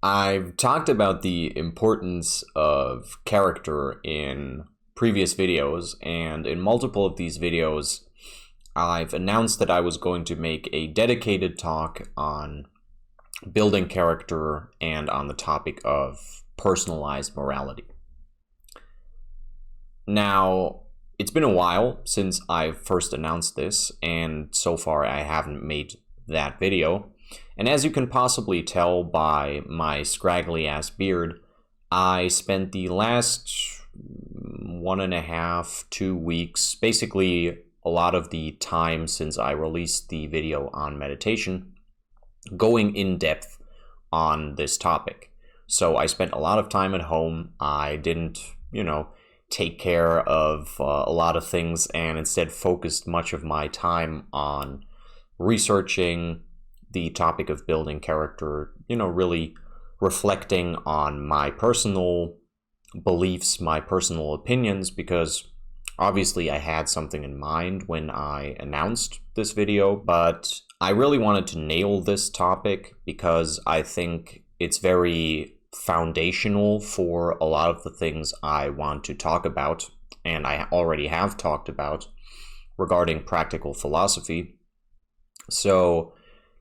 I've talked about the importance of character in previous videos, and in multiple of these videos, I've announced that I was going to make a dedicated talk on building character and on the topic of personalized morality. Now, it's been a while since I first announced this, and so far I haven't made that video. And as you can possibly tell by my scraggly ass beard, I spent the last 1.5, 2 weeks, basically a lot of the time since I released the video on meditation, going in depth on this topic. So I spent a lot of time at home. I didn't, take care of a lot of things, and instead focused much of my time on researching the topic of building character, really reflecting on my personal beliefs, my personal opinions, because obviously I had something in mind when I announced this video, but I really wanted to nail this topic because I think it's very foundational for a lot of the things I want to talk about, and I already have talked about regarding practical philosophy. So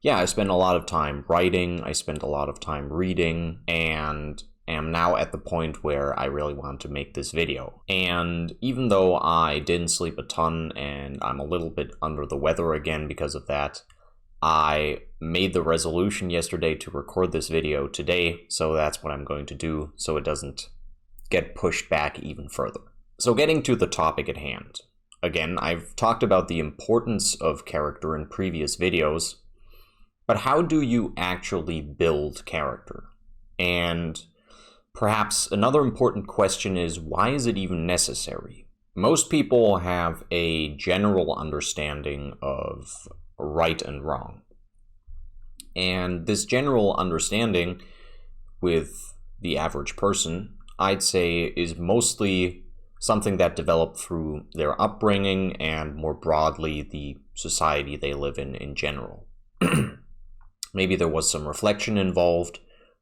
yeah, I spent a lot of time writing, I spent a lot of time reading, and am now at the point where I really want to make this video. And even though I didn't sleep a ton and I'm a little bit under the weather again because of that, I made the resolution yesterday to record this video today, so that's what I'm going to do so it doesn't get pushed back even further. So getting to the topic at hand. Again, I've talked about the importance of character in previous videos, but how do you actually build character? And perhaps another important question is, why is it even necessary? Most people have a general understanding of right and wrong. And this general understanding with the average person, I'd say, is mostly something that developed through their upbringing and more broadly the society they live in general. Maybe there was some reflection involved,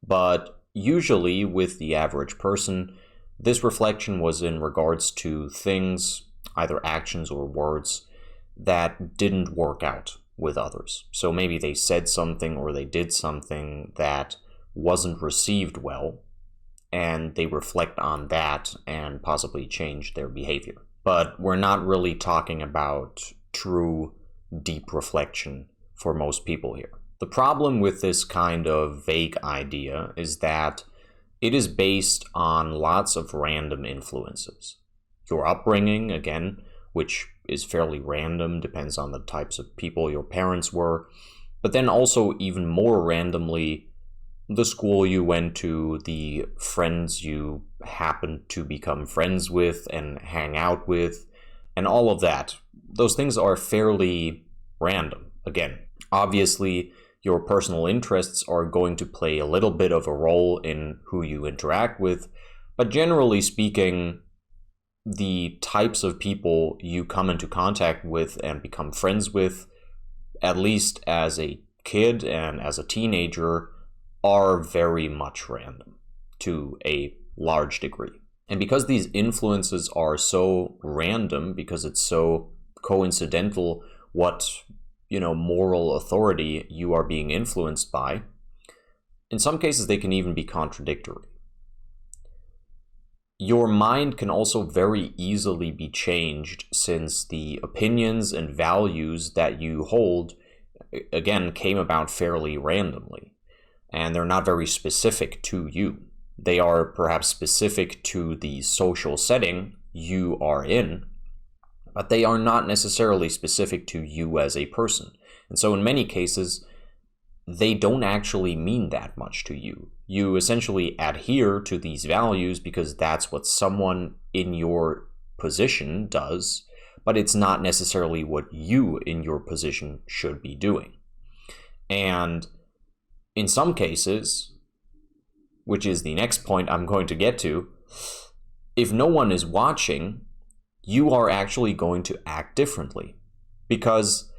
but usually with the average person, this reflection was in regards to things, either actions or words, that didn't work out with others. So maybe they said something or they did something that wasn't received well, and they reflect on that and possibly change their behavior. But we're not really talking about true, deep reflection for most people here. The problem with this kind of vague idea is that it is based on lots of random influences. Your upbringing, again, which is fairly random, depends on the types of people your parents were, but then also even more randomly, the school you went to, the friends you happened to become friends with and hang out with, and all of that. Those things are fairly random. Again, obviously, your personal interests are going to play a little bit of a role in who you interact with, but generally speaking, the types of people you come into contact with and become friends with, at least as a kid and as a teenager, are very much random to a large degree. And because these influences are so random, because it's so coincidental what moral authority you are being influenced by, in some cases they can even be contradictory. Your mind can also very easily be changed, since the opinions and values that you hold, again, came about fairly randomly, and they're not very specific to you. They are perhaps specific to the social setting you are in, but they are not necessarily specific to you as a person. And so in many cases, they don't actually mean that much to you. You essentially adhere to these values because that's what someone in your position does, but it's not necessarily what you in your position should be doing. And in some cases, which is the next point I'm going to get to, if no one is watching, you are actually going to act differently, because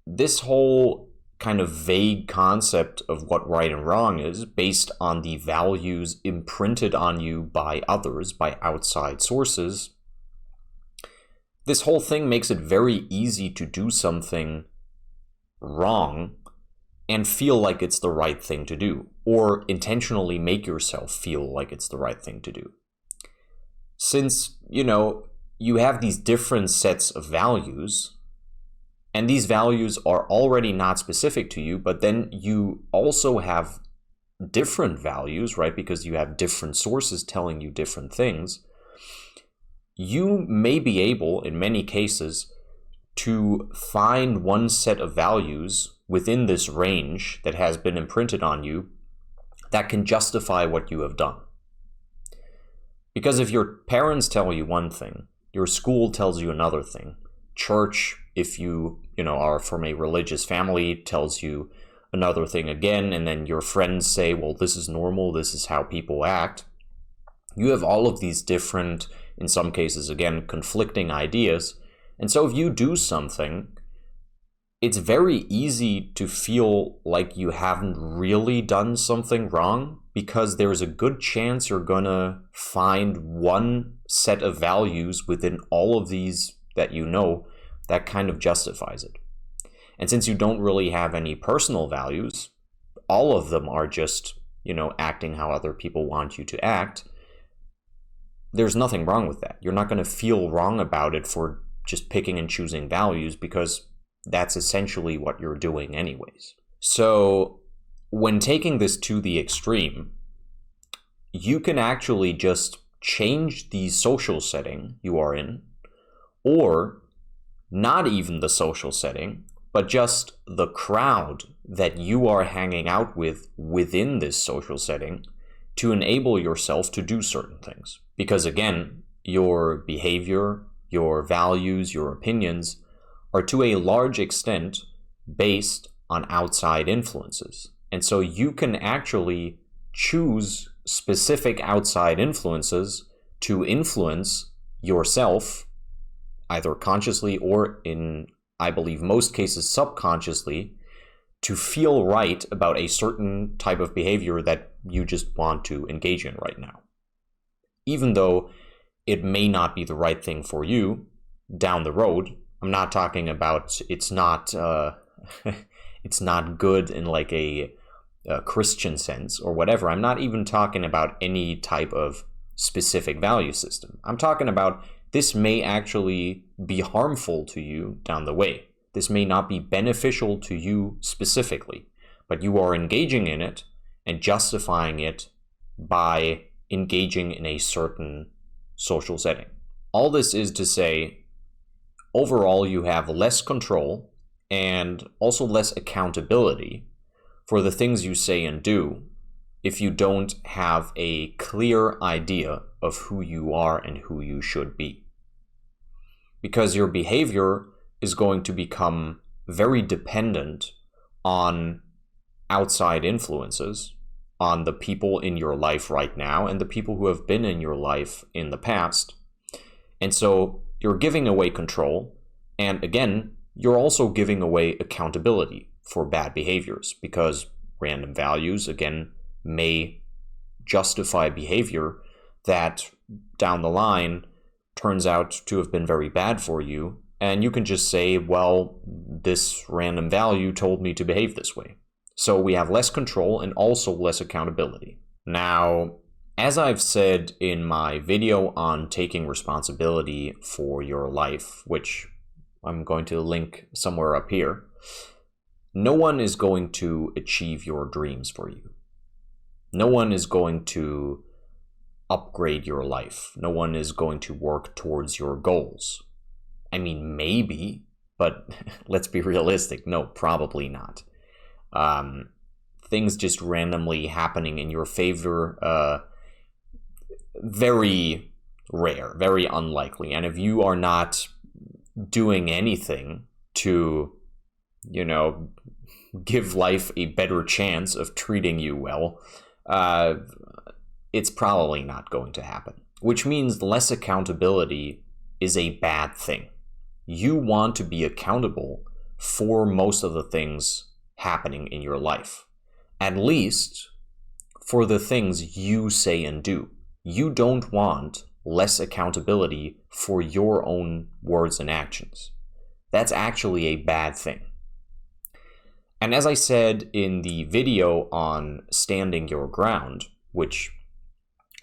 this whole kind of vague concept of what right and wrong is based on the values imprinted on you by others, by outside sources, this whole thing makes it very easy to do something wrong and feel like it's the right thing to do, or intentionally make yourself feel like it's the right thing to do. Since, you have these different sets of values, and these values are already not specific to you, but then you also have different values, right? Because you have different sources telling you different things. You may be able, in many cases, to find one set of values within this range that has been imprinted on you that can justify what you have done. Because if your parents tell you one thing, your school tells you another thing, church, if you are from a religious family, tells you another thing again, and then your friends say, well, this is normal, this is how people act. You have all of these different, in some cases, again, conflicting ideas. And so if you do something, it's very easy to feel like you haven't really done something wrong, because there's a good chance you're gonna find one set of values within all of these that that kind of justifies it. And since you don't really have any personal values, all of them are just, acting how other people want you to act, there's nothing wrong with that. You're not going to feel wrong about it for just picking and choosing values, because that's essentially what you're doing anyways. So when taking this to the extreme, you can actually just change the social setting you are in, or not even the social setting, but just the crowd that you are hanging out with within this social setting, to enable yourself to do certain things. Because again, your behavior, your values, your opinions are to a large extent based on outside influences. And so you can actually choose specific outside influences to influence yourself, either consciously or, in, I believe, most cases subconsciously, to feel right about a certain type of behavior that you just want to engage in right now. Even though it may not be the right thing for you down the road. I'm not talking about it's not it's not good in like a Christian sense or whatever. I'm not even talking about any type of specific value system. I'm talking about this may actually be harmful to you down the way. This may not be beneficial to you specifically, but you are engaging in it and justifying it by engaging in a certain social setting. All this is to say, overall, you have less control and also less accountability for the things you say and do if you don't have a clear idea of who you are and who you should be. Because your behavior is going to become very dependent on outside influences, on the people in your life right now and the people who have been in your life in the past. And so you're giving away control. And again, you're also giving away accountability for bad behaviors, because random values, again, may justify behavior that down the line turns out to have been very bad for you. And you can just say, well, this random value told me to behave this way. So we have less control and also less accountability. Now, as I've said in my video on taking responsibility for your life, which I'm going to link somewhere up here, no one is going to achieve your dreams for you. No one is going to upgrade your life. No one is going to work towards your goals. I mean, maybe, but let's be realistic. No, probably not. Things just randomly happening in your favor, very rare, very unlikely. And if you are not doing anything to, give life a better chance of treating you well, it's probably not going to happen. Which means less accountability is a bad thing. You want to be accountable for most of the things happening in your life, at least for the things you say and do. You don't want less accountability for your own words and actions. That's actually a bad thing. And as I said in the video on standing your ground, which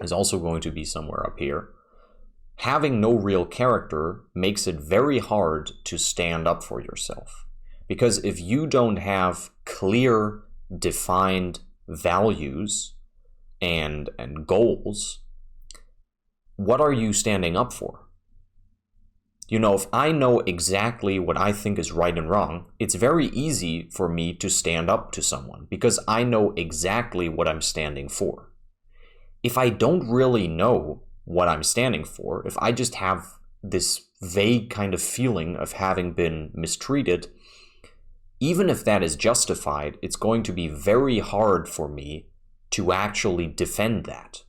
is also going to be somewhere up here, having no real character makes it very hard to stand up for yourself. Because if you don't have clear, defined values and goals, what are you standing up for? You know, if I know exactly what I think is right and wrong, it's very easy for me to stand up to someone because I know exactly what I'm standing for. If I don't really know what I'm standing for, if I just have this vague kind of feeling of having been mistreated, even if that is justified, it's going to be very hard for me to actually defend that,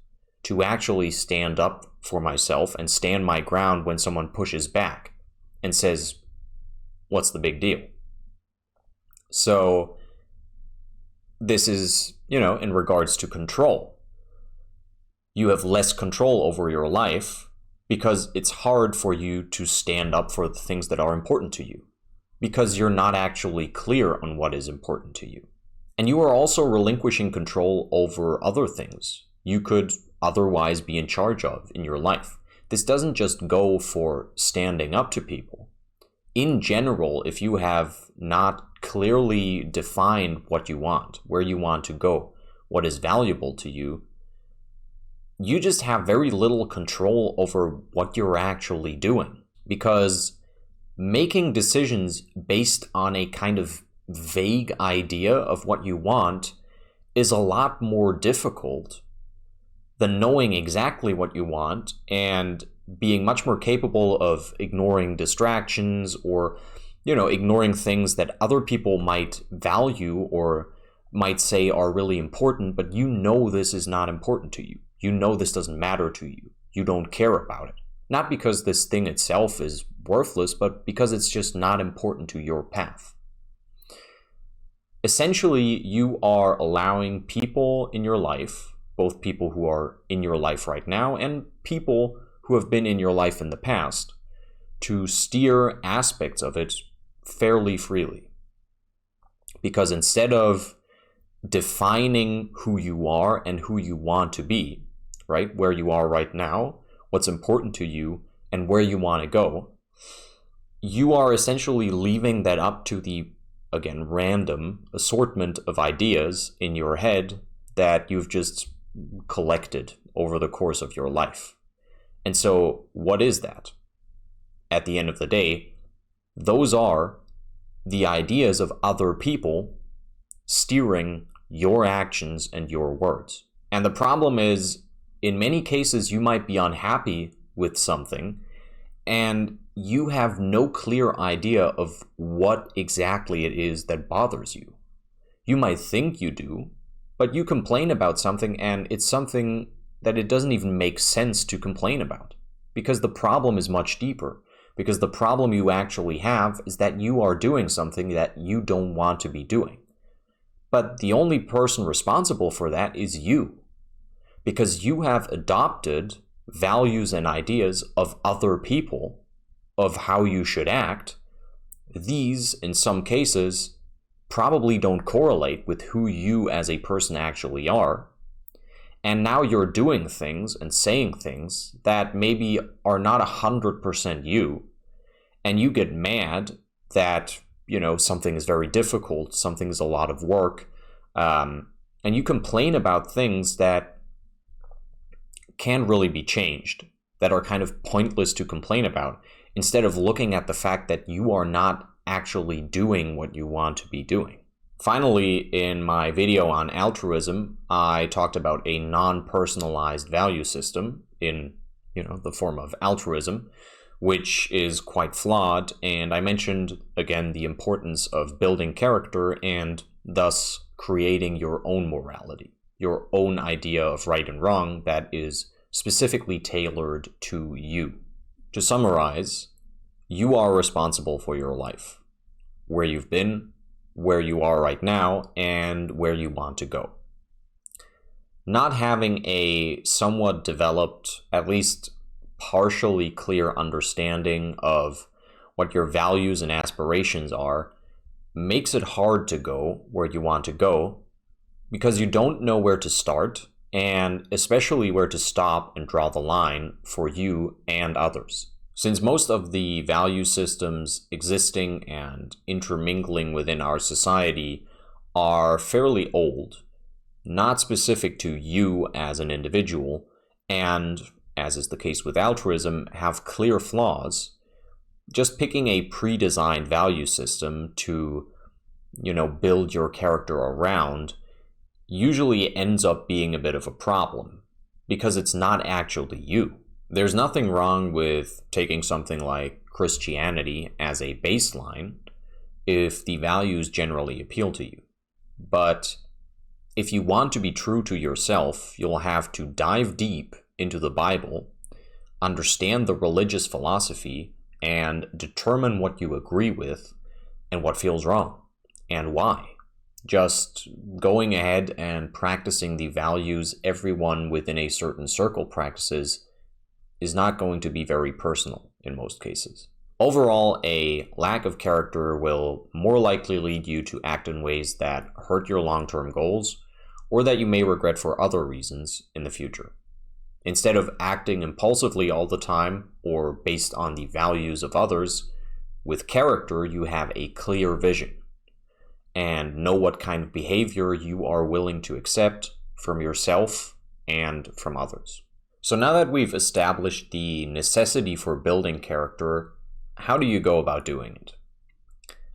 to actually stand up for myself and stand my ground when someone pushes back and says, what's the big deal? So this is, in regards to control. You have less control over your life because it's hard for you to stand up for the things that are important to you, because you're not actually clear on what is important to you. And you are also relinquishing control over other things you could otherwise be in charge of in your life. This doesn't just go for standing up to people. In general, if you have not clearly defined what you want, where you want to go, what is valuable to you, you just have very little control over what you're actually doing, because making decisions based on a kind of vague idea of what you want is a lot more difficult than knowing exactly what you want and being much more capable of ignoring distractions or, ignoring things that other people might value or might say are really important, but this is not important to you. This doesn't matter to you. You don't care about it. Not because this thing itself is worthless, but because it's just not important to your path. Essentially, you are allowing people in your life, both people who are in your life right now and people who have been in your life in the past, to steer aspects of it fairly freely. Because instead of defining who you are and who you want to be, right, where you are right now, what's important to you, and where you want to go, you are essentially leaving that up to the, again, random assortment of ideas in your head that you've just collected over the course of your life. And so what is that? At the end of the day, those are the ideas of other people steering your actions and your words. And the problem is, in many cases, you might be unhappy with something and you have no clear idea of what exactly it is that bothers you. You might think you do, but you complain about something and it's something that it doesn't even make sense to complain about, because the problem is much deeper. Because the problem you actually have is that you are doing something that you don't want to be doing. But the only person responsible for that is you, because you have adopted values and ideas of other people of how you should act. These, in some cases, probably don't correlate with who you as a person actually are. And now you're doing things and saying things that maybe are not 100% you. And you get mad that, something is very difficult, something is a lot of work. And you complain about things that can't really be changed, that are kind of pointless to complain about, instead of looking at the fact that you are not actually doing what you want to be doing. Finally, in my video on altruism, I talked about a non-personalized value system in, the form of altruism, which is quite flawed. And I mentioned, again, the importance of building character and thus creating your own morality, your own idea of right and wrong that is specifically tailored to you. To summarize, you are responsible for your life, where you've been, where you are right now and where you want to go. Not having a somewhat developed, at least partially clear understanding of what your values and aspirations are makes it hard to go where you want to go because you don't know where to start and especially where to stop and draw the line for you and others. Since most of the value systems existing and intermingling within our society are fairly old, not specific to you as an individual, and, as is the case with altruism, have clear flaws, just picking a pre-designed value system to, build your character around usually ends up being a bit of a problem because it's not actually you. There's nothing wrong with taking something like Christianity as a baseline if the values generally appeal to you. But if you want to be true to yourself, you'll have to dive deep into the Bible, understand the religious philosophy, and determine what you agree with and what feels wrong and why. Just going ahead and practicing the values everyone within a certain circle practices is not going to be very personal in most cases. Overall, a lack of character will more likely lead you to act in ways that hurt your long-term goals or that you may regret for other reasons in the future. Instead of acting impulsively all the time or based on the values of others, with character you have a clear vision and know what kind of behavior you are willing to accept from yourself and from others. So now that we've established the necessity for building character, how do you go about doing it?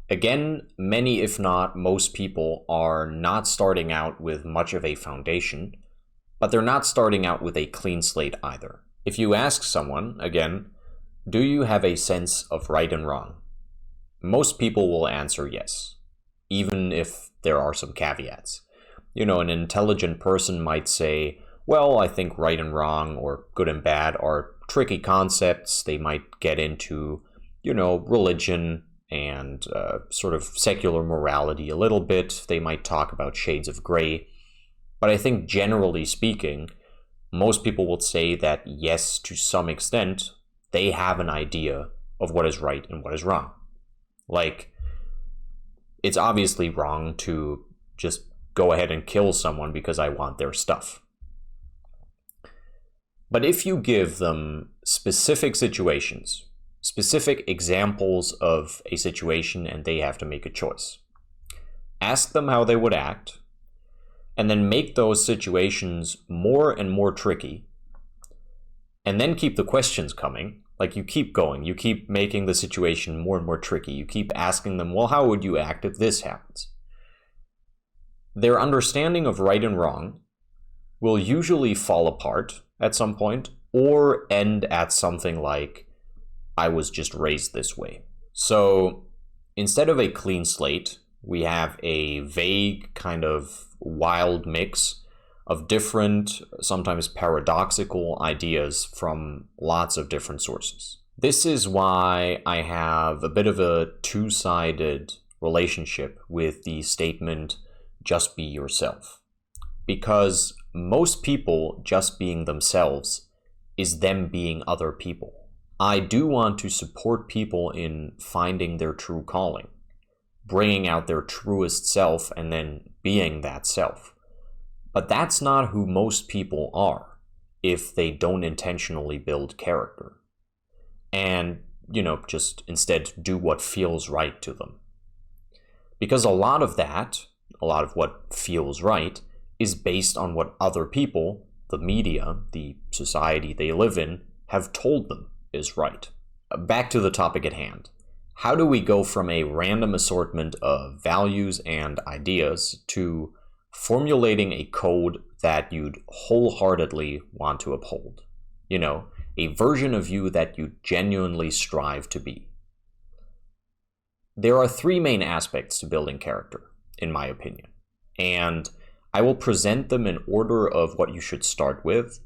Again, many, if not most people, are not starting out with much of a foundation, but they're not starting out with a clean slate either. If you ask someone, again, do you have a sense of right and wrong? Most people will answer yes, even if there are some caveats. An intelligent person might say, well, I think right and wrong or good and bad are tricky concepts. They might get into, religion and sort of secular morality a little bit. They might talk about shades of gray. But I think generally speaking, most people would say that yes, to some extent, they have an idea of what is right and what is wrong. Like, it's obviously wrong to just go ahead and kill someone because I want their stuff. But if you give them specific situations, specific examples of a situation, and they have to make a choice, ask them how they would act, and then make those situations more and more tricky, and then keep the questions coming. Like, you keep going, you keep making the situation more and more tricky. You keep asking them, well, how would you act if this happens? Their understanding of right and wrong will usually fall apart at some point or end at something like, I was just raised this way. So instead of a clean slate, we have a vague kind of wild mix of different, sometimes paradoxical ideas from lots of different sources. This is why I have a bit of a two-sided relationship with the statement, just be yourself. Because most people just being themselves is them being other people. I do want to support people in finding their true calling, bringing out their truest self and then being that self. But that's not who most people are if they don't intentionally build character. And, just instead do what feels right to them. Because a lot of what feels right, is based on what other people, the media, the society they live in, have told them is right. Back to the topic at hand. How do we go from a random assortment of values and ideas to formulating a code that you'd wholeheartedly want to uphold? A version of you that you genuinely strive to be. There are three main aspects to building character, in my opinion, and I will present them in order of what you should start with.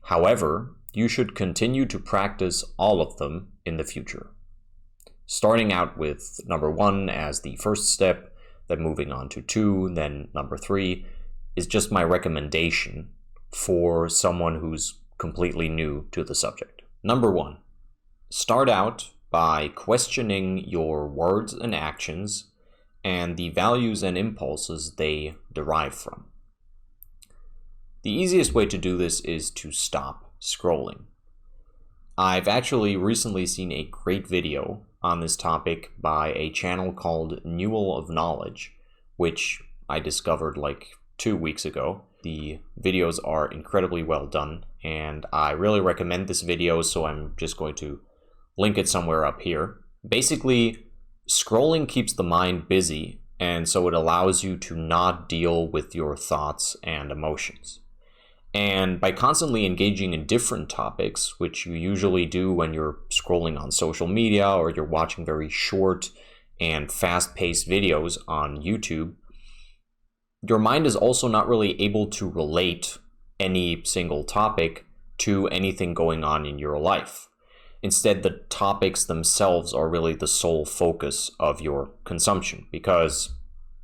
However, you should continue to practice all of them in the future. Starting out with number one as the first step, then moving on to 2, then number 3, is just my recommendation for someone who's completely new to the subject. Number 1, start out by questioning your words and actions and the values and impulses they derive from. The easiest way to do this is to stop scrolling. I've actually recently seen a great video on this topic by a channel called Newel of Knowledge, which I discovered like 2 weeks ago. The videos are incredibly well done, and I really recommend this video, so I'm just going to link it somewhere up here. Basically, scrolling keeps the mind busy, and so it allows you to not deal with your thoughts and emotions. And by constantly engaging in different topics, which you usually do when you're scrolling on social media or you're watching very short and fast-paced videos on YouTube, your mind is also not really able to relate any single topic to anything going on in your life. Instead, the topics themselves are really the sole focus of your consumption, because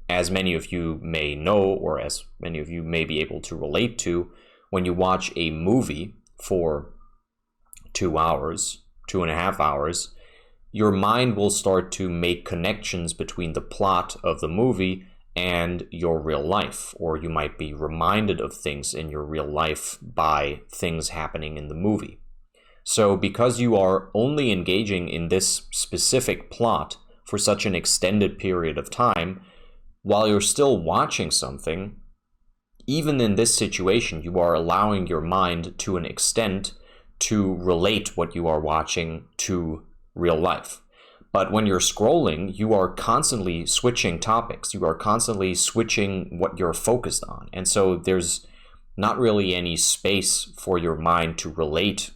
as many of you may know, or as many of you may be able to relate to, when you watch a movie for 2 hours, 2.5 hours, your mind will start to make connections between the plot of the movie and your real life, or you might be reminded of things in your real life by things happening in the movie. So because you are only engaging in this specific plot for such an extended period of time, while you're still watching something, even in this situation, you are allowing your mind to an extent to relate what you are watching to real life. But when you're scrolling, you are constantly switching topics. You are constantly switching what you're focused on. And so there's not really any space for your mind to relate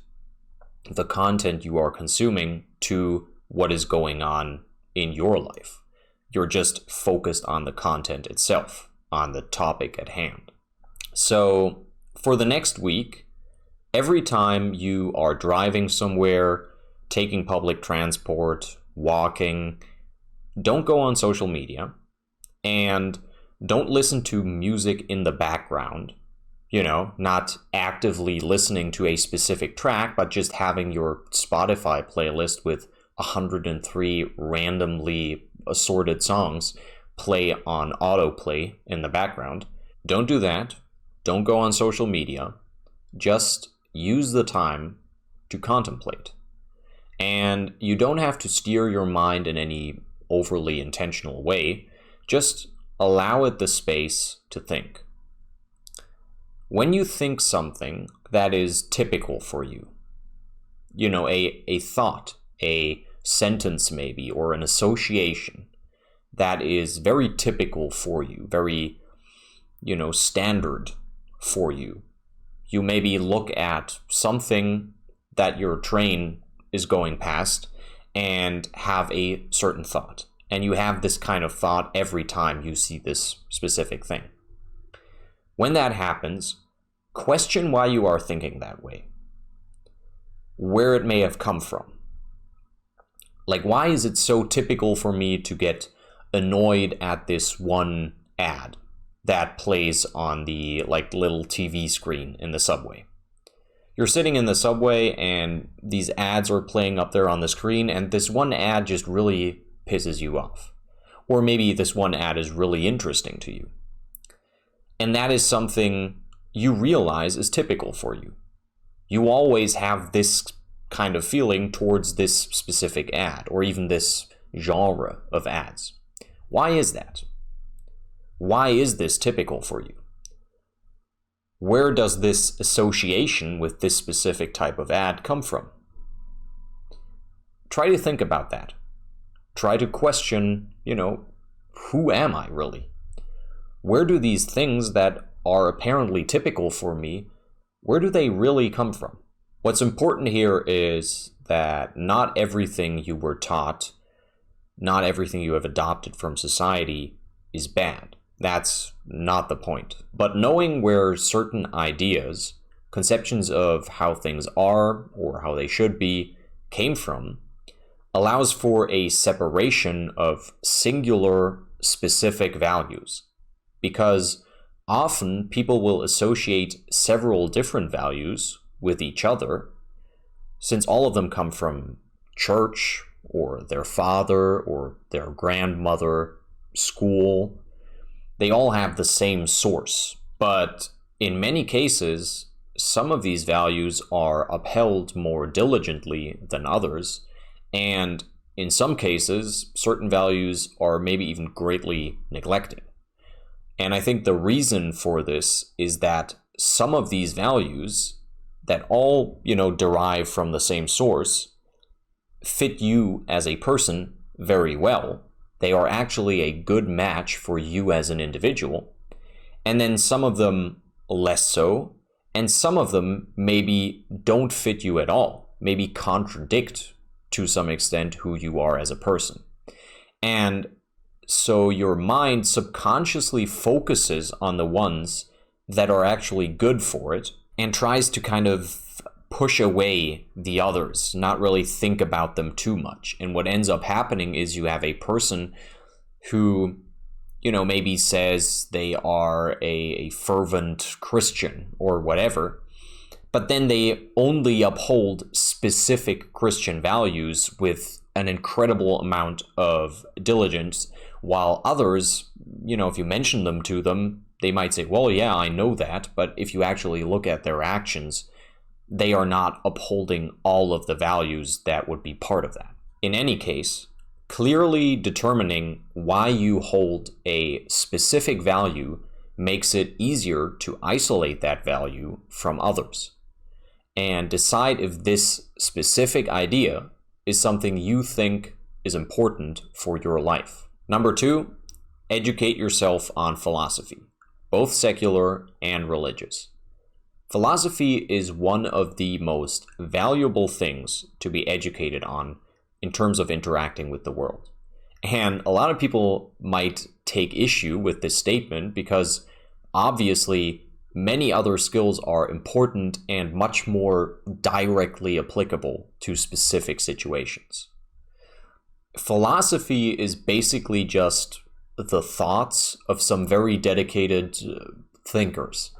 the content you are consuming to what is going on in your life. You're just focused on the content itself, on the topic at hand. So for the next week, every time you are driving somewhere, taking public transport, walking, don't go on social media, and don't listen to music in the background. Not actively listening to a specific track, but just having your Spotify playlist with 103 randomly assorted songs play on autoplay in the background. Don't do that. Don't go on social media. Just use the time to contemplate. And you don't have to steer your mind in any overly intentional way. Just allow it the space to think. When you think something that is typical for you, a thought, a sentence maybe, or an association that is very typical for you, very, standard for you. You maybe look at something that your train is going past and have a certain thought. And you have this kind of thought every time you see this specific thing. When that happens, question why you are thinking that way, where it may have come from. Like, why is it so typical for me to get annoyed at this one ad that plays on the little TV screen in the subway? You're sitting in the subway and these ads are playing up there on the screen, and this one ad just really pisses you off. Or maybe this one ad is really interesting to you. And that is something you realize is typical for you. You always have this kind of feeling towards this specific ad, or even this genre of ads. Why is that? Why is this typical for you? Where does this association with this specific type of ad come from? Try to think about that. Try to question, who am I really? Where do these things that are apparently typical for me, where do they really come from? What's important here is that not everything you were taught, not everything you have adopted from society is bad. That's not the point. But knowing where certain ideas, conceptions of how things are or how they should be, came from, allows for a separation of singular specific values, because often people will associate several different values with each other, since all of them come from church or their father or their grandmother, school. They all have the same source, but in many cases, some of these values are upheld more diligently than others, and in some cases, certain values are maybe even greatly neglected. And I think the reason for this is that some of these values that all, derive from the same source fit you as a person very well. They are actually a good match for you as an individual. And then some of them less so, and some of them maybe don't fit you at all, maybe contradict to some extent who you are as a person. And so your mind subconsciously focuses on the ones that are actually good for it and tries to kind of push away the others, not really think about them too much. And what ends up happening is you have a person who, maybe says they are a fervent Christian or whatever, but then they only uphold specific Christian values with an incredible amount of diligence, while others, if you mention them to them, they might say, well, yeah, I know that, but if you actually look at their actions, they are not upholding all of the values that would be part of that. In any case, clearly determining why you hold a specific value makes it easier to isolate that value from others and decide if this specific idea is something you think is important for your life. Number 2, educate yourself on philosophy, both secular and religious. Philosophy is one of the most valuable things to be educated on in terms of interacting with the world. And a lot of people might take issue with this statement because obviously many other skills are important and much more directly applicable to specific situations. Philosophy is basically just the thoughts of some very dedicated thinkers.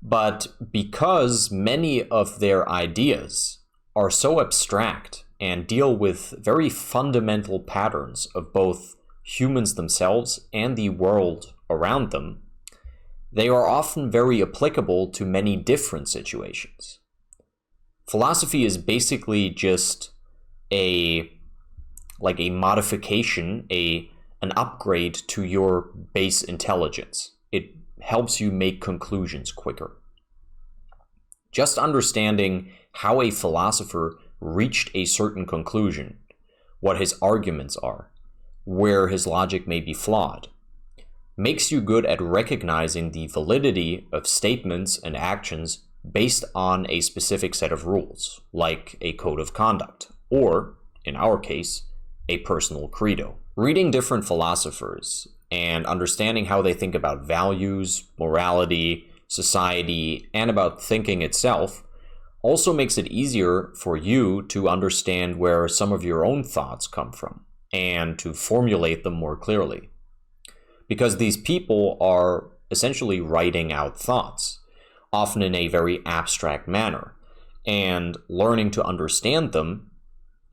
But because many of their ideas are so abstract and deal with very fundamental patterns of both humans themselves and the world around them, they are often very applicable to many different situations. Philosophy is basically just a modification, an upgrade to your base intelligence. It helps you make conclusions quicker. Just understanding how a philosopher reached a certain conclusion, what his arguments are, where his logic may be flawed, makes you good at recognizing the validity of statements and actions based on a specific set of rules, like a code of conduct, or, in our case, a personal credo. Reading different philosophers and understanding how they think about values, morality, society, and about thinking itself also makes it easier for you to understand where some of your own thoughts come from and to formulate them more clearly. Because these people are essentially writing out thoughts, often in a very abstract manner, and learning to understand them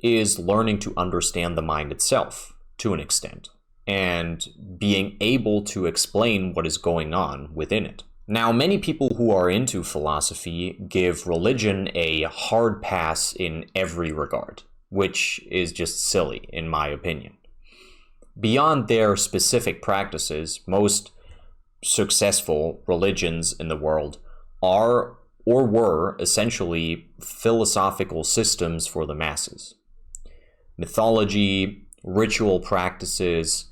is learning to understand the mind itself to an extent, and being able to explain what is going on within it. Now, many people who are into philosophy give religion a hard pass in every regard, which is just silly, in my opinion. Beyond their specific practices, most successful religions in the world are or were essentially philosophical systems for the masses. Mythology, ritual practices,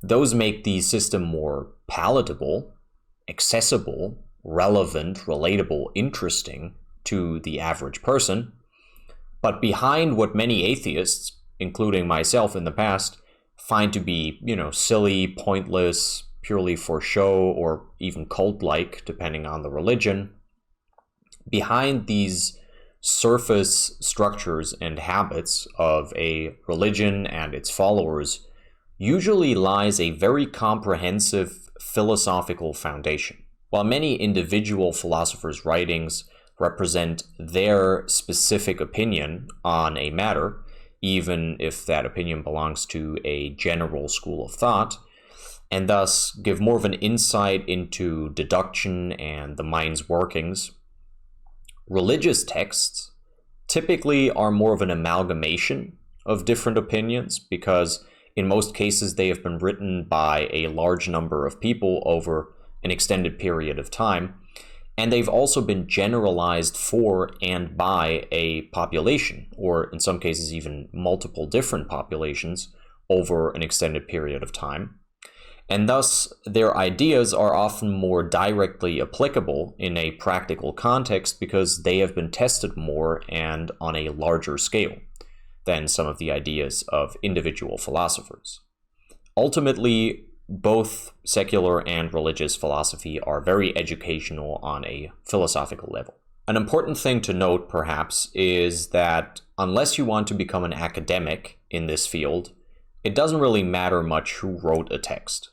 those make the system more palatable, accessible, relevant, relatable, interesting to the average person. But behind what many atheists, including myself in the past, find to be, silly, pointless, purely for show, or even cult-like, depending on the religion, behind these surface structures and habits of a religion and its followers usually lies a very comprehensive philosophical foundation. While many individual philosophers' writings represent their specific opinion on a matter, even if that opinion belongs to a general school of thought, and thus give more of an insight into deduction and the mind's workings, religious texts typically are more of an amalgamation of different opinions because in most cases they have been written by a large number of people over an extended period of time, and they've also been generalized for and by a population, or in some cases even multiple different populations over an extended period of time. And thus, their ideas are often more directly applicable in a practical context because they have been tested more and on a larger scale than some of the ideas of individual philosophers. Ultimately, both secular and religious philosophy are very educational on a philosophical level. An important thing to note, perhaps, is that unless you want to become an academic in this field, it doesn't really matter much who wrote a text.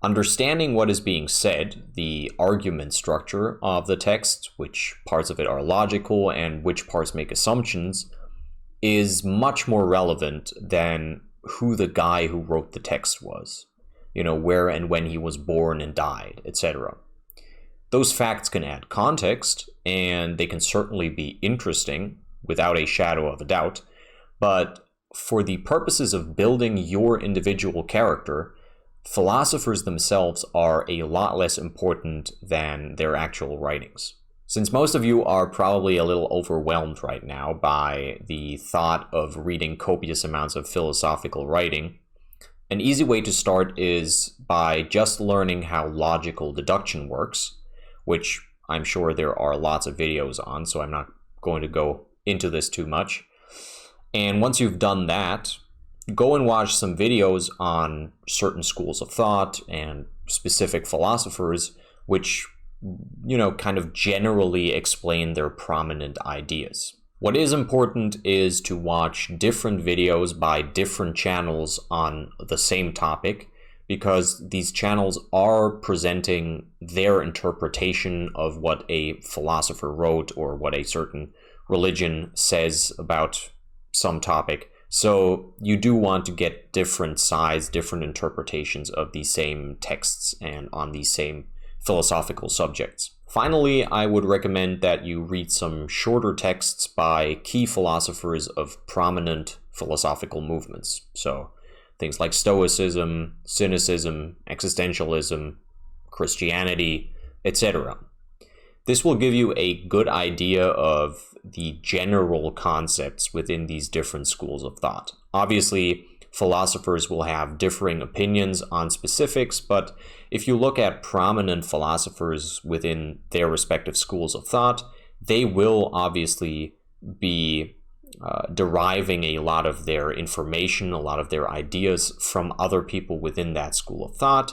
Understanding what is being said, the argument structure of the text, which parts of it are logical and which parts make assumptions, is much more relevant than who the guy who wrote the text was. Where and when he was born and died, etc. Those facts can add context, and they can certainly be interesting, without a shadow of a doubt, but for the purposes of building your individual character, philosophers themselves are a lot less important than their actual writings. Since most of you are probably a little overwhelmed right now by the thought of reading copious amounts of philosophical writing, an easy way to start is by just learning how logical deduction works, which I'm sure there are lots of videos on, so I'm not going to go into this too much. And once you've done that, go and watch some videos on certain schools of thought and specific philosophers, which, kind of generally explain their prominent ideas. What is important is to watch different videos by different channels on the same topic, because these channels are presenting their interpretation of what a philosopher wrote or what a certain religion says about some topic. So you do want to get different sides, different interpretations of these same texts and on these same philosophical subjects. Finally, I would recommend that you read some shorter texts by key philosophers of prominent philosophical movements. So things like Stoicism, Cynicism, Existentialism, Christianity, etc. This will give you a good idea of the general concepts within these different schools of thought. Obviously, philosophers will have differing opinions on specifics, but if you look at prominent philosophers within their respective schools of thought, they will obviously be deriving a lot of their information, a lot of their ideas from other people within that school of thought,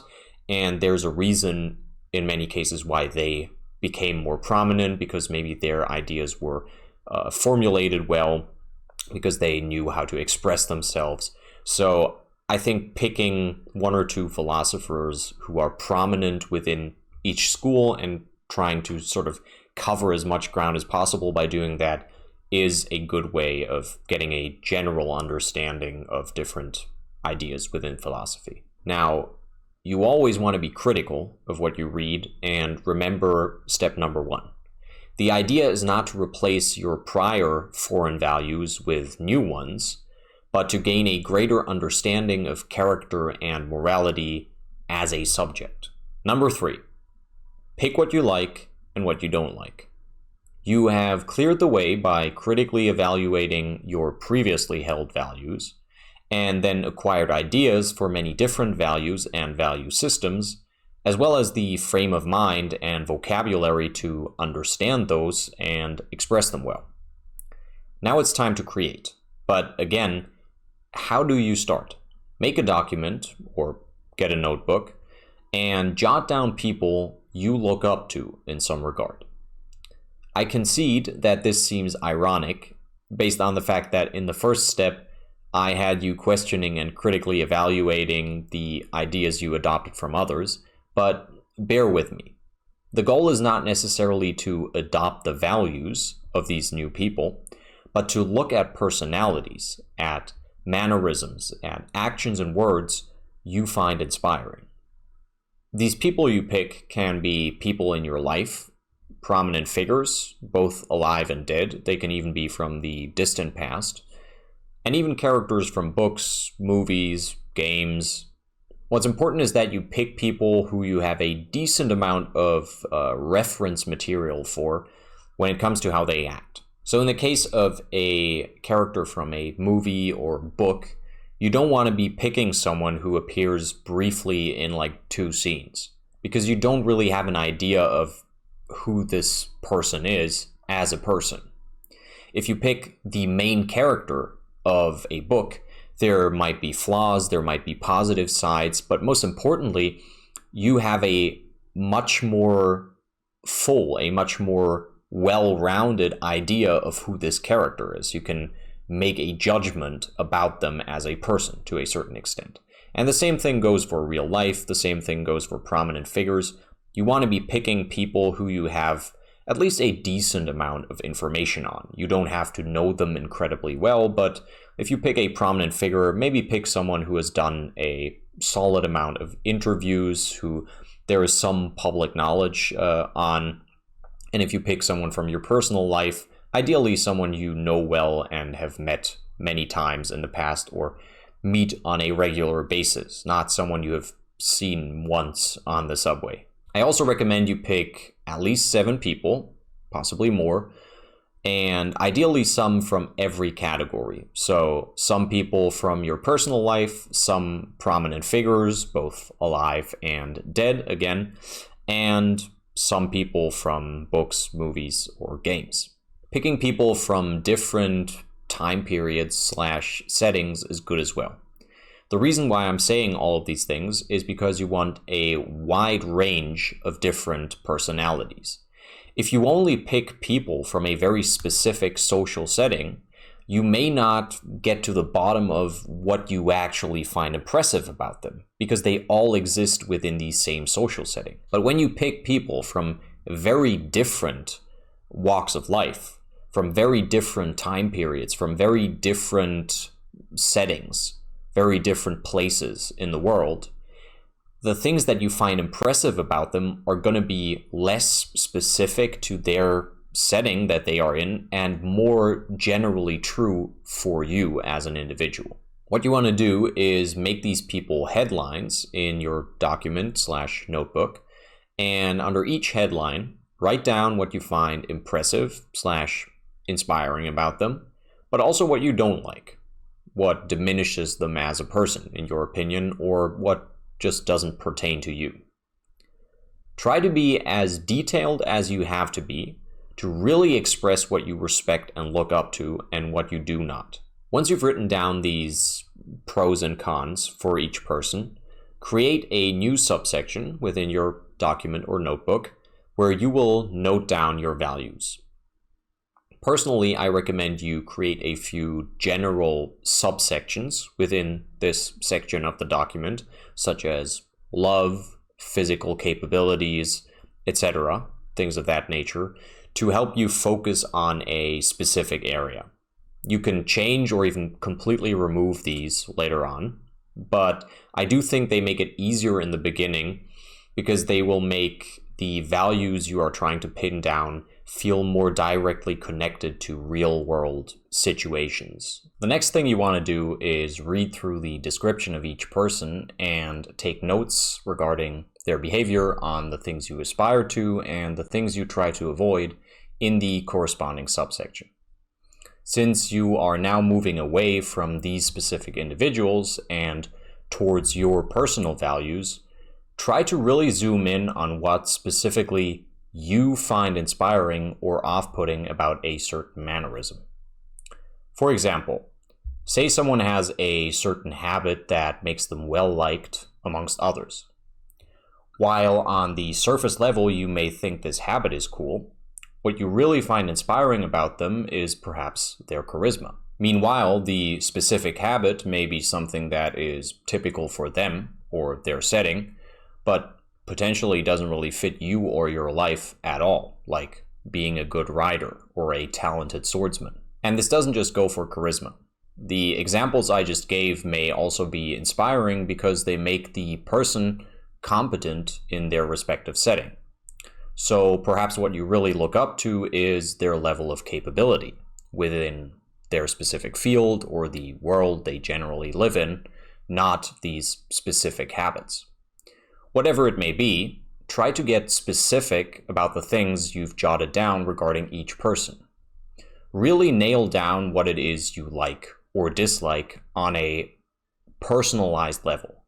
and there's a reason in many cases why they became more prominent, because maybe their ideas were formulated well, because they knew how to express themselves. So I think picking one or two philosophers who are prominent within each school and trying to sort of cover as much ground as possible by doing that is a good way of getting a general understanding of different ideas within philosophy. Now, you always want to be critical of what you read, and remember step number 1. The idea is not to replace your prior foreign values with new ones, but to gain a greater understanding of character and morality as a subject. Number 3, pick what you like and what you don't like. You have cleared the way by critically evaluating your previously held values, and then acquired ideas for many different values and value systems, as well as the frame of mind and vocabulary to understand those and express them well. Now it's time to create. But again, how do you start? Make a document or get a notebook and jot down people you look up to in some regard. I concede that this seems ironic based on the fact that in the first step, I had you questioning and critically evaluating the ideas you adopted from others, but bear with me. The goal is not necessarily to adopt the values of these new people, but to look at personalities, at mannerisms, at actions and words you find inspiring. These people you pick can be people in your life, prominent figures, both alive and dead. They can even be from the distant past, and even characters from books, movies, games. What's important is that you pick people who you have a decent amount of reference material for when it comes to how they act. So in the case of a character from a movie or book, you don't want to be picking someone who appears briefly in like 2 scenes, because you don't really have an idea of who this person is as a person. If you pick the main character of a book, there might be flaws, there might be positive sides, but most importantly, you have a much more full, a much more well-rounded idea of who this character is. You can make a judgment about them as a person to a certain extent. And the same thing goes for real life, the same thing goes for prominent figures. You want to be picking people who you have at least a decent amount of information on. You don't have to know them incredibly well, but if you pick a prominent figure, maybe pick someone who has done a solid amount of interviews, who there is some public knowledge on. And if you pick someone from your personal life, ideally someone you know well and have met many times in the past or meet on a regular basis, not someone you have seen once on the subway. I also recommend you pick at least 7 people, possibly more, and ideally some from every category. So some people from your personal life, some prominent figures, both alive and dead again, and some people from books, movies, or games. Picking people from different time periods / settings is good as well. The reason why I'm saying all of these things is because you want a wide range of different personalities. If you only pick people from a very specific social setting, you may not get to the bottom of what you actually find impressive about them, because they all exist within the same social setting. But when you pick people from very different walks of life, from very different time periods, from very different settings, very different places in the world, the things that you find impressive about them are going to be less specific to their setting that they are in and more generally true for you as an individual. What you want to do is make these people headlines in your document / notebook, and under each headline, write down what you find impressive / inspiring about them, but also what you don't like, what diminishes them as a person, in your opinion, or what just doesn't pertain to you. Try to be as detailed as you have to be to really express what you respect and look up to and what you do not. Once you've written down these pros and cons for each person, create a new subsection within your document or notebook where you will note down your values. Personally, I recommend you create a few general subsections within this section of the document, such as love, physical capabilities, etc., things of that nature, to help you focus on a specific area. You can change or even completely remove these later on, but I do think they make it easier in the beginning because they will make the values you are trying to pin down feel more directly connected to real-world situations. The next thing you want to do is read through the description of each person and take notes regarding their behavior on the things you aspire to and the things you try to avoid in the corresponding subsection. Since you are now moving away from these specific individuals and towards your personal values, try to really zoom in on what specifically you find inspiring or off-putting about a certain mannerism. For example, say someone has a certain habit that makes them well-liked amongst others. While on the surface level you may think this habit is cool, what you really find inspiring about them is perhaps their charisma. Meanwhile, the specific habit may be something that is typical for them or their setting, but potentially doesn't really fit you or your life at all, like being a good rider or a talented swordsman. And this doesn't just go for charisma. The examples I just gave may also be inspiring because they make the person competent in their respective setting. So perhaps what you really look up to is their level of capability within their specific field or the world they generally live in, not these specific habits. Whatever it may be, try to get specific about the things you've jotted down regarding each person. Really nail down what it is you like or dislike on a personalized level,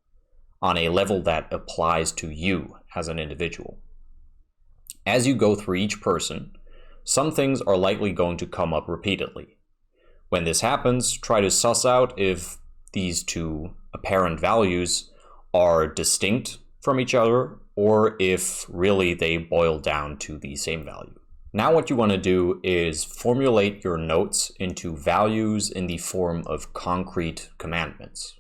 on a level that applies to you as an individual. As you go through each person, some things are likely going to come up repeatedly. When this happens, try to suss out if these two apparent values are distinct from each other or if really they boil down to the same value. Now what you want to do is formulate your notes into values in the form of concrete commandments.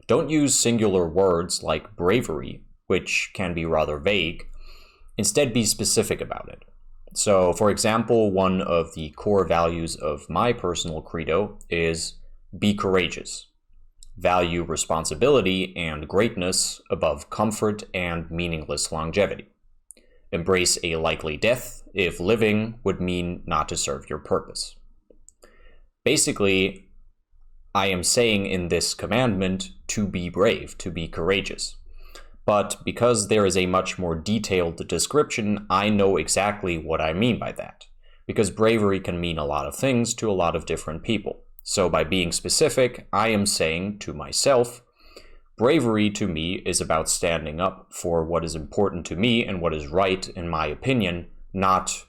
Don't use singular words like bravery, which can be rather vague. Instead, be specific about it. So, for example, one of the core values of my personal credo is be courageous. Value responsibility and greatness above comfort and meaningless longevity. Embrace a likely death if living would mean not to serve your purpose. Basically, I am saying in this commandment to be brave, to be courageous. But because there is a much more detailed description, I know exactly what I mean by that. Because bravery can mean a lot of things to a lot of different people. So by being specific, I am saying to myself, bravery to me is about standing up for what is important to me and what is right in my opinion, not,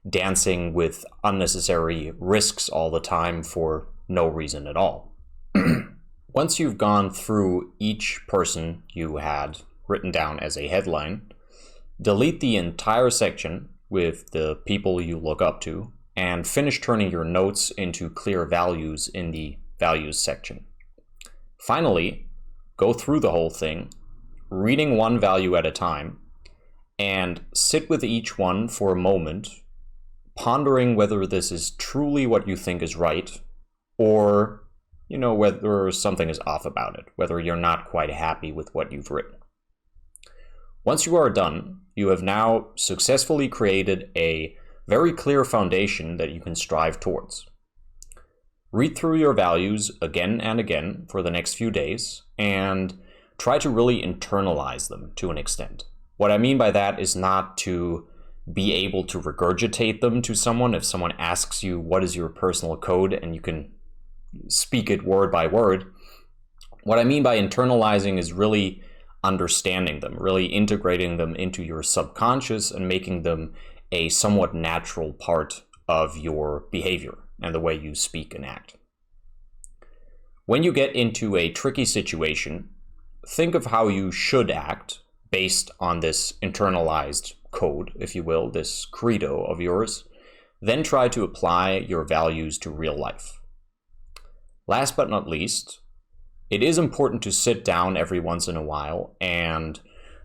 dancing with unnecessary risks all the time for no reason at all. Once you've gone through each person you had written down as a headline, delete the entire section with the people you look up to, and finish turning your notes into clear values in the values section. Finally, go through the whole thing, reading one value at a time, and sit with each one for a moment, pondering whether this is truly what you think is right, or whether something is off about it, whether you're not quite happy with what you've written. Once you are done, you have now successfully created a very clear foundation that you can strive towards. Read through your values again and again for the next few days and try to really internalize them to an extent. What I mean by that is not to be able to regurgitate them to someone. If someone asks you what is your personal code and you can speak it word by word. What I mean by internalizing is really understanding them, really integrating them into your subconscious and making them a somewhat natural part of your behavior and the way you speak and act. When you get into a tricky situation, think of how you should act based on this internalized code, if you will, this credo of yours. Then try to apply your values to real life. Last but not least, it is important to sit down every once in a while, and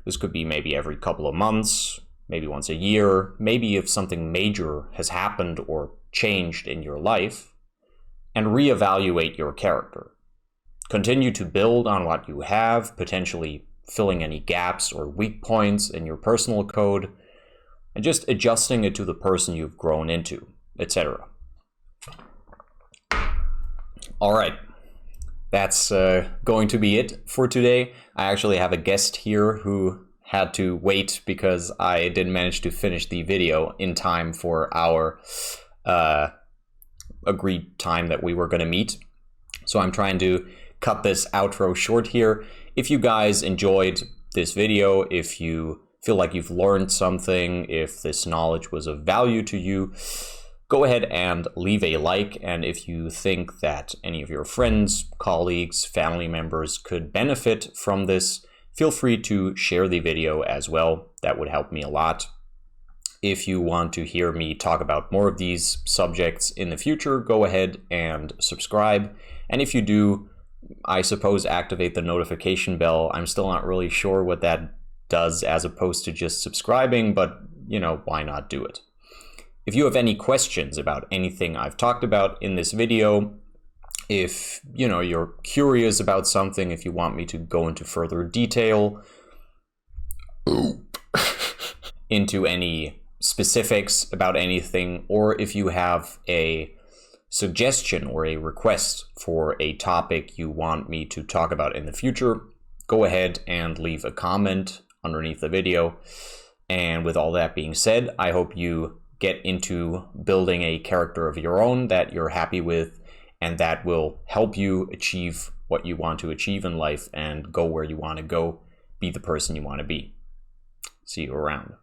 this could be maybe every couple of months, maybe once a year, maybe if something major has happened or changed in your life, and reevaluate your character. Continue to build on what you have, potentially filling any gaps or weak points in your personal code, and just adjusting it to the person you've grown into, etc. All right, that's going to be it for today. I actually have a guest here who had to wait because I didn't manage to finish the video in time for our agreed time that we were going to meet. So I'm trying to cut this outro short here. If you guys enjoyed this video, if you feel like you've learned something, if this knowledge was of value to you, go ahead and leave a like. And if you think that any of your friends, colleagues, family members could benefit from this, feel free to share the video as well. That would help me a lot. If you want to hear me talk about more of these subjects in the future, go ahead and subscribe. And if you do, I suppose activate the notification bell. I'm still not really sure what that does as opposed to just subscribing, but why not do it? If you have any questions about anything I've talked about in this video, if you're curious about something, if you want me to go into further detail into any specifics about anything, or if you have a suggestion or a request for a topic you want me to talk about in the future, go ahead and leave a comment underneath the video. And with all that being said, I hope you get into building a character of your own that you're happy with and that will help you achieve what you want to achieve in life and go where you want to go, be the person you want to be. See you around.